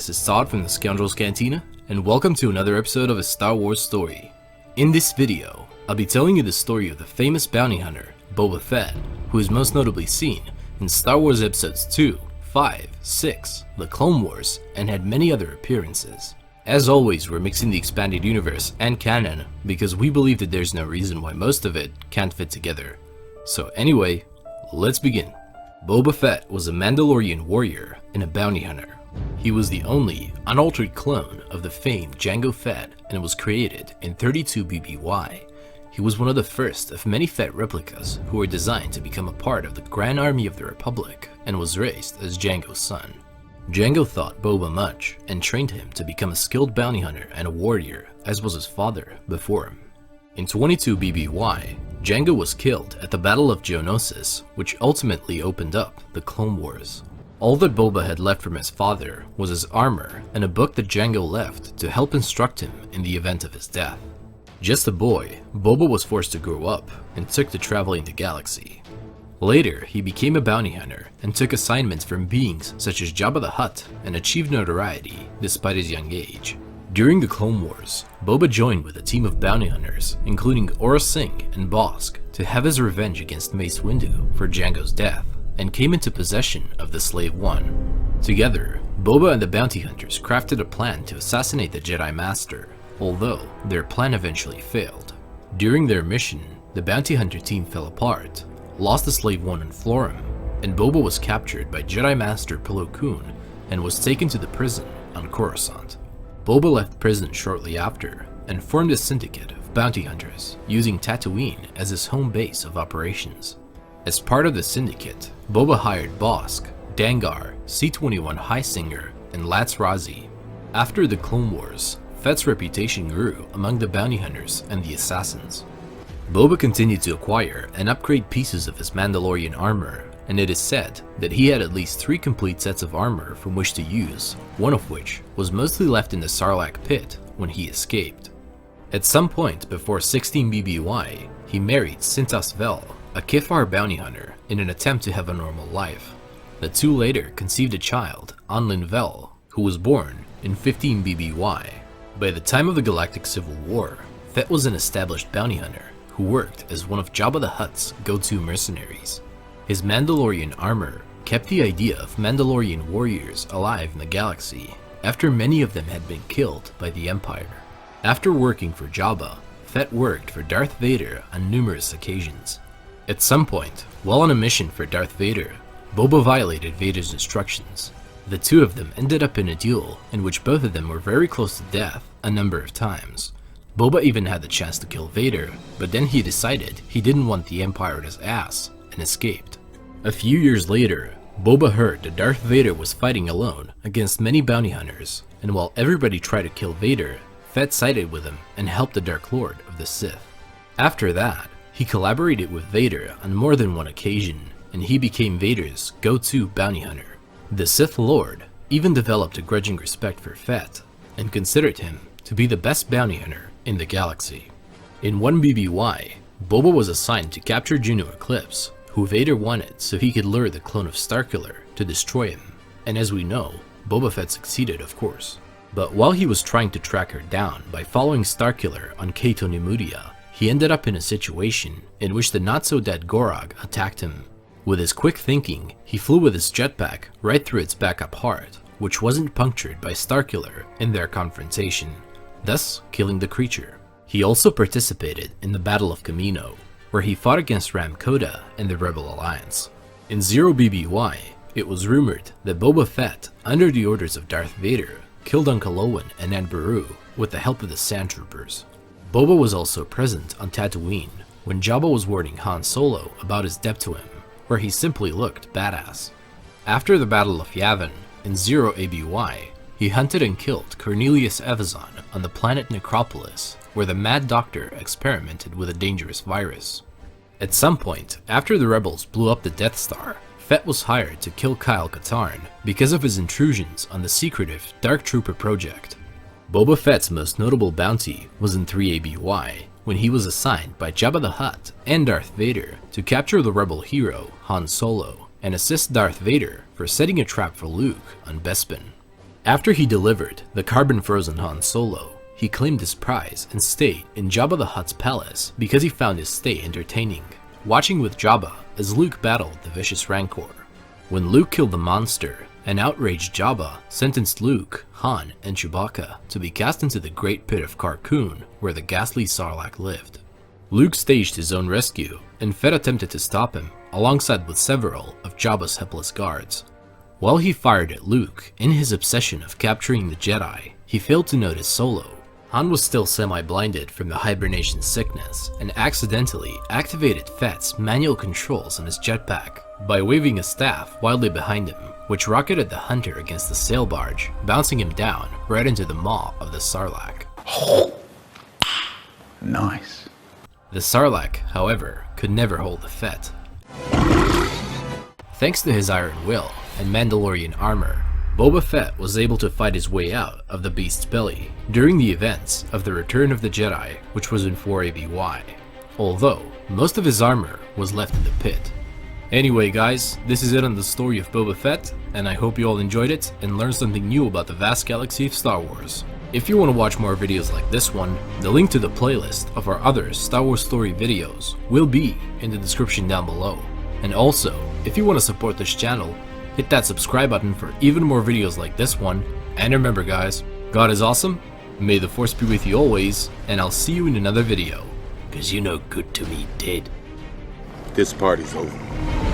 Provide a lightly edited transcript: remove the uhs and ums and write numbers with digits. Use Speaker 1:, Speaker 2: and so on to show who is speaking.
Speaker 1: this is Todd from the Scoundrels Cantina, and welcome to another episode of a Star Wars story. In this video, I'll be telling you the story of the famous bounty hunter, Boba Fett, who is most notably seen in Star Wars Episodes 2, 5, 6, The Clone Wars, and had many other appearances. As always, we're mixing the expanded universe and canon because we believe that there's no reason why most of it can't fit together. So anyway, let's begin. Boba Fett was a Mandalorian warrior and a bounty hunter. He was the only unaltered clone of the famed Jango Fett and was created in 32 BBY. He was one of the first of many Fett replicas who were designed to become a part of the Grand Army of the Republic and was raised as Jango's son. Jango thought Boba much and trained him to become a skilled bounty hunter and a warrior, as was his father before him. In 22 BBY, Jango was killed at the Battle of Geonosis, which ultimately opened up the Clone Wars. All that Boba had left from his father was his armor and a book that Jango left to help instruct him in the event of his death. Just a boy, Boba was forced to grow up and took to traveling the galaxy. Later, he became a bounty hunter and took assignments from beings such as Jabba the Hutt and achieved notoriety despite his young age. During the Clone Wars, Boba joined with a team of bounty hunters, including Aurra Sing and Bossk, to have his revenge against Mace Windu for Jango's death, and came into possession of the Slave One. Together, Boba and the bounty hunters crafted a plan to assassinate the Jedi Master, although their plan eventually failed. During their mission, the bounty hunter team fell apart, lost the Slave One on Florum, and Boba was captured by Jedi Master Plo Koon and was taken to the prison on Coruscant. Boba left prison shortly after and formed a syndicate of bounty hunters, using Tatooine as his home base of operations. As part of the syndicate, Boba hired Bossk, Dengar, C-21 Highsinger, and Latz Razi. After the Clone Wars, Fett's reputation grew among the bounty hunters and the assassins. Boba continued to acquire and upgrade pieces of his Mandalorian armor, and it is said that he had at least 3 complete sets of armor from which to use, one of which was mostly left in the Sarlacc pit when he escaped. At some point before 16 BBY, he married Sintas Vel, a Kithar bounty hunter, in an attempt to have a normal life. The two later conceived a child, Anlin Vel, who was born in 15 BBY. By the time of the Galactic Civil War, Fett was an established bounty hunter who worked as one of Jabba the Hutt's go-to mercenaries. His Mandalorian armor kept the idea of Mandalorian warriors alive in the galaxy, after many of them had been killed by the Empire. After working for Jabba, Fett worked for Darth Vader on numerous occasions. At some point, while on a mission for Darth Vader, Boba violated Vader's instructions. The two of them ended up in a duel in which both of them were very close to death a number of times. Boba even had the chance to kill Vader, but then he decided he didn't want the Empire at his ass and escaped. A few years later, Boba heard that Darth Vader was fighting alone against many bounty hunters, and while everybody tried to kill Vader, Fett sided with him and helped the Dark Lord of the Sith. After that, he collaborated with Vader on more than one occasion, and he became Vader's go-to bounty hunter. The Sith Lord even developed a grudging respect for Fett, and considered him to be the best bounty hunter in the galaxy. In 1 BBY, Boba was assigned to capture Juno Eclipse, who Vader wanted so he could lure the clone of Starkiller to destroy him, and as we know, Boba Fett succeeded, of course. But while he was trying to track her down by following Starkiller on Cato Nemudia, he ended up in a situation in which the not-so-dead Gorog attacked him. With his quick thinking, he flew with his jetpack right through its backup heart, which wasn't punctured by Starkiller in their confrontation, thus killing the creature. He also participated in the Battle of Kamino, where he fought against Ram Koda and the Rebel Alliance. In 0 BBY, it was rumored that Boba Fett, under the orders of Darth Vader, killed Uncle Owen and Aunt Beru with the help of the Sand Troopers. Boba was also present on Tatooine when Jabba was warning Han Solo about his debt to him, where he simply looked badass. After the Battle of Yavin, in 0 ABY, he hunted and killed Cornelius Evazan on the planet Necropolis, where the Mad Doctor experimented with a dangerous virus. At some point, after the rebels blew up the Death Star, Fett was hired to kill Kyle Katarn because of his intrusions on the secretive Dark Trooper project. Boba Fett's most notable bounty was in 3 ABY, when he was assigned by Jabba the Hutt and Darth Vader to capture the rebel hero Han Solo and assist Darth Vader for setting a trap for Luke on Bespin. After he delivered the carbon-frozen Han Solo, he claimed his prize and stayed in Jabba the Hutt's palace because he found his stay entertaining, watching with Jabba as Luke battled the vicious Rancor. When Luke killed the monster, an outraged Jabba sentenced Luke, Han, and Chewbacca to be cast into the Great Pit of Carkoon where the ghastly Sarlacc lived. Luke staged his own rescue, and Fett attempted to stop him alongside with several of Jabba's helpless guards. While he fired at Luke in his obsession of capturing the Jedi, he failed to notice Solo. Han was still semi-blinded from the hibernation sickness and accidentally activated Fett's manual controls on his jetpack by waving a staff wildly behind him, which rocketed the hunter against the sail barge, bouncing him down right into the maw of the Sarlacc.
Speaker 2: Nice.
Speaker 1: The Sarlacc, however, could never hold the Fett. Thanks to his iron will and Mandalorian armor, Boba Fett was able to fight his way out of the beast's belly during the events of the Return of the Jedi, which was in 4 ABY, although most of his armor was left in the pit. Anyway guys, this is it on the story of Boba Fett, and I hope you all enjoyed it and learned something new about the vast galaxy of Star Wars. If you want to watch more videos like this one, the link to the playlist of our other Star Wars story videos will be in the description down below. And also, if you want to support this channel, hit that subscribe button for even more videos like this one, and remember guys, God is awesome, may the Force be with you always, and I'll see you in another video, cause you're no good to me, dead.
Speaker 3: This party's over.